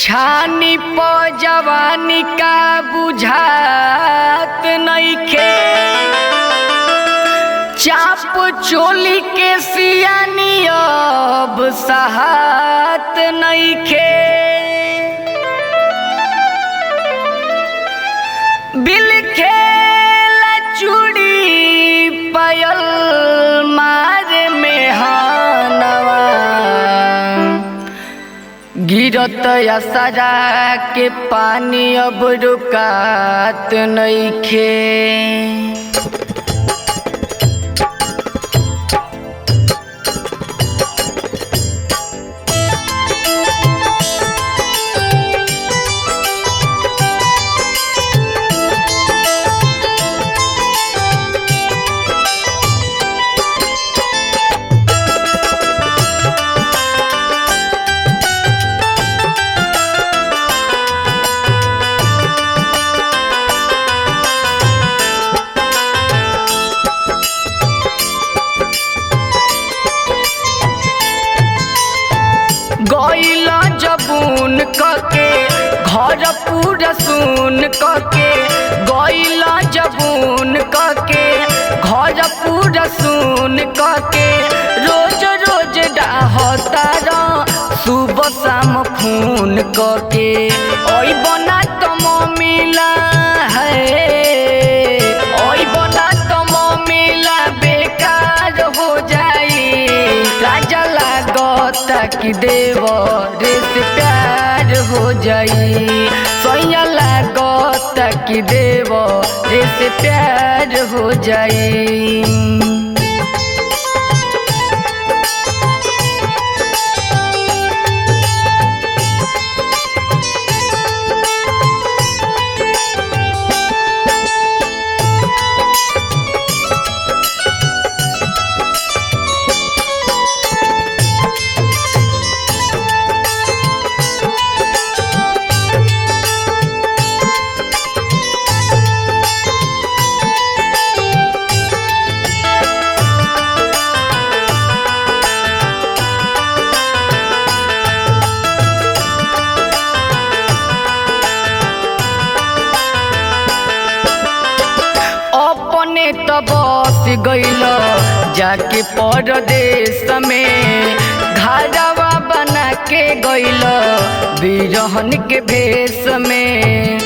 छानी प जवानी का बुझात नइखे, चाप चोली के सियानी अब सहात नइखे। बिल खेला चूड़ी पायल मारे में हानवा, गिरत असरा के पानी अब रुकात नइखे। गइला जबून कके घर पूरा सुन कके, गइला जबून कके घर पूरा सुन कके, रोज रोज डाहतारा सुबह शाम खून कके। ओई बना तो मिला है, ओई बना तो मिला बेकार हो जाई। राजा लागता कि देवर से प्यार हो जाई, सोया लागता कि देवर से प्यार हो जाई। तो बस गइल जाके परदेश में, घरवा बना के गइल बिरहन के भेष में।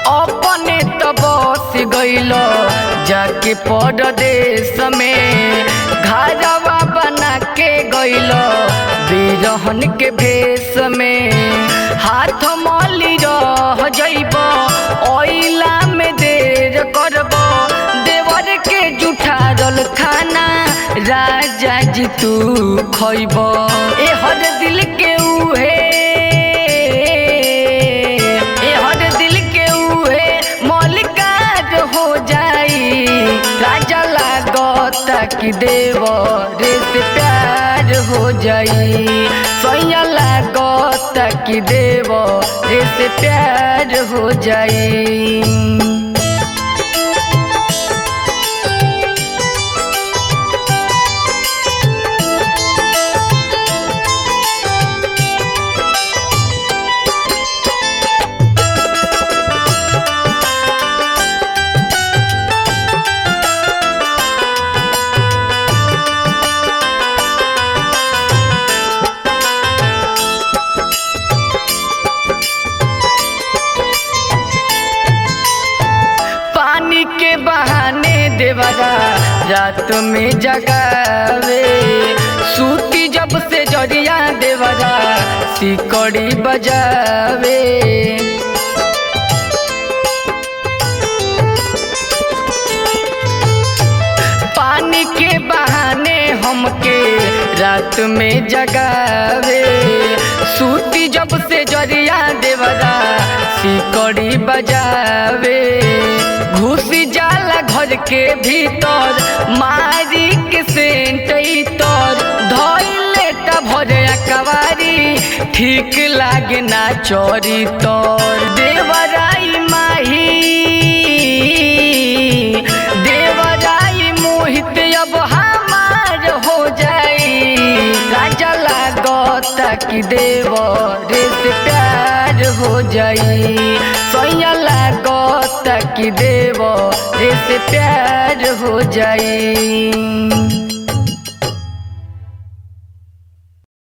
अपने तो बस गइल जाके परदेश में, घरवा बना के गइल बिरहन के भेष में। हाथ मली रह जइब ओइला में देर करब, देवर के जुठारल खाना राजा जी तू खइब। ए हर दिल के उहे, ए हर दिल के उहे मलिकार हो जाई। राजा लागता कि देवर से प्यार हो जाई, सोया लागता कि देवर से प्यार हो जाई। के बहाने देवरा रात में जगावे, सूती जब से जरिया देवरा सिकड़ी बजावे। पानी के बहाने हमके रात में जगावे, सूती जब से जरिया देवरा सिकड़ी बजावे। घुसी जाला घर के भीतर मारी के सेंट तर, धइले त भरे कवारी ठीक लागे ना चोरी तोर। देवराई माही, देवराई मोहित अब हमार हो कि देव रे से प्यार हो जाई। सैया लागता कि देव रे से प्यार हो जाई।